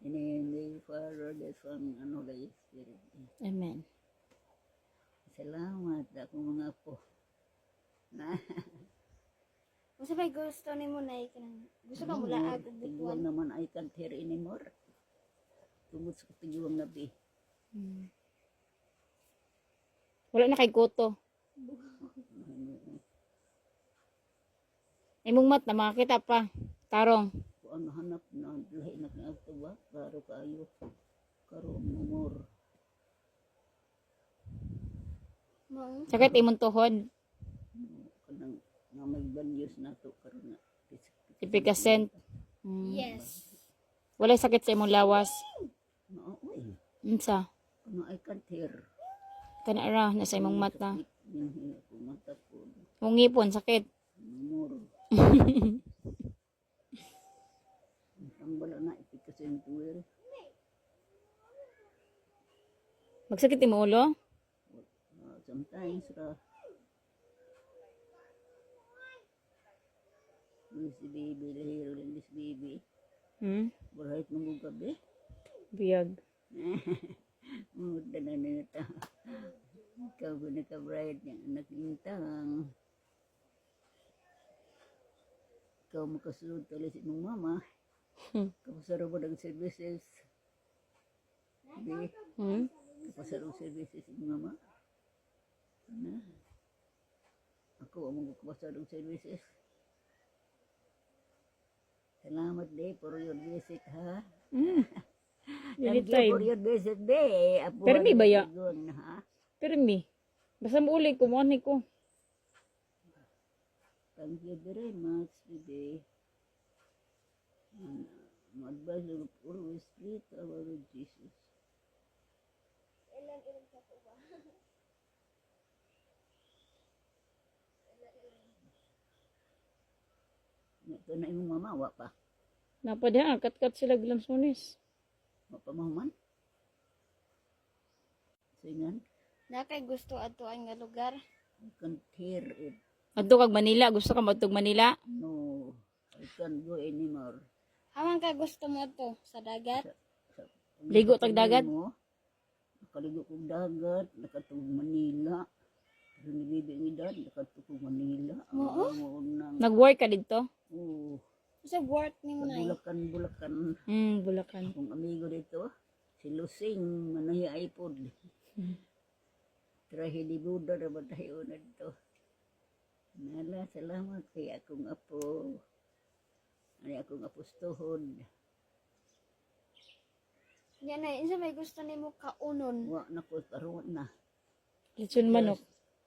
In the name of the Father, the Son, and Holy Spirit. Amen. Salamat ako mga po. Kung sabay gusto ni mo na gusto ka mula ag Tiguang butuan. naman I can't hear anymore. Tungod sa tiguang nabi. Wala na kay kuto. Imong mat na makakita pa. Tarong. Kung ano hanap na lahi na kang auto ba? Karo kayo. Karo umor. Mao. Sakit imong tuhod. Kanang nga may values na to karon na. Ipikasent. Yes. Wala sakit sa imong lawas. Uy. Unsa? Kung I can't hear. Kana ra na sa imong mata. Minhi ako mata po. Mong ngipon sakit. Umor. Ang bala na ipikasin tuwir. Magsakit imong ulo? Sometimes ra. This baby, lahiro lang this baby. Burhait mong gabi. Biyag. Muda na nita. Ikaw ko naka-bride niya. Anak intang. Ikaw makasunod tuloy sa mong mama. Kapasaro mo ng services. Di. Kapasaro services sa mong mama. Na. Ako ang magkapasaro ng services. Salamat day for your visit ha. Thank you for your visit day. Permi ba ya? Ha? Permi. Basta mo uli ko mo ko. Thank you very much today. Ma-advise you always pray to our Lord Jesus. Ito na yung mamawa pa. Napadya, kat-kat sila glansones. Mapamahuman. Singan. Na kay gusto ato ang nga lugar. I can't hear it. Adto kag Manila, gusto ka matug Manila? No. I can't go anymore. Haman ka gusto mo to sa dagat? Ligo tag dagat? Nakaligo kong dagat. Nakatong Manila. Pero nilibing edad. Nakatong Manila. Oo? Nag-work ka dito? Oo. Sa work ni mo na Bulacan. Bulacan. Kung amigo dito, si Lusing, manaya ipod. Trahe di Buddha na tayo na dito. Nala, salamat kay akong apo. Ay akong apostohod. Yan na, isa may gusto ni mo kaunon. Wa na ko karoon na. Lechon manok.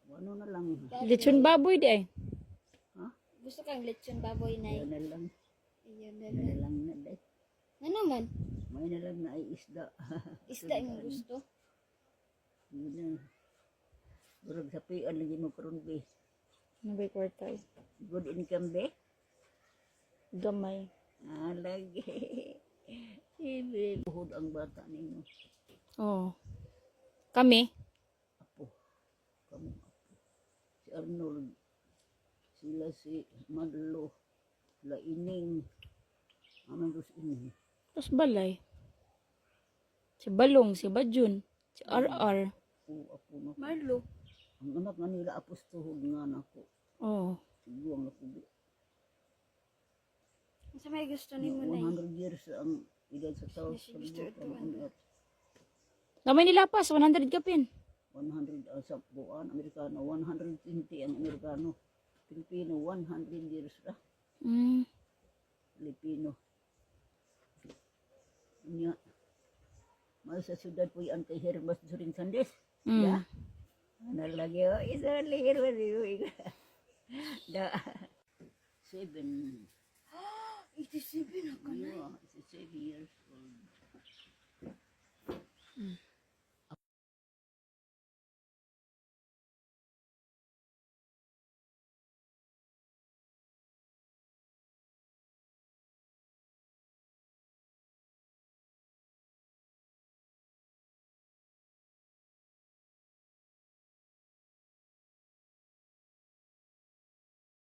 Ano na lang. Lechon baboy di ay. Ha? Gusto kang lechon baboy na. Yan na lang. Ayun na Yan na lang. lang na day. Ano naman? May na lang na ay isda. Isda yung gusto. Yun na. Burag sa pian lagi mo karoon be. Nabay kwarta eh. Good income be. Gamay. Lagi. Ibil. Buhod ang bata ninyo. Oh. Kami? Apo. Kamu apo. Si Arnold. Sila si Madlo. Sila Ining. Aman dos Ining. Tapos balay. Si Balong, si Bajun, si RR. Apo na. Marlo. Ang anak nga nila apostohod nga nako. Oh. Siguang na kubi. Isa may gusto ni mo na. 100 years ang edad sa tao sa buwan. Namay nila pas, 100 kapin. 100 sa buwan, Amerikano. 120 ang Amerikano. Pilipino, 100 years ra. Pilipino. Nya. May sa syudad po yan kay Hermas during Sundays. Ya. Ano lagi o? Isa lihir mo siyo. Da. 7. 87 na ka na. Yeah, it's 7 years old.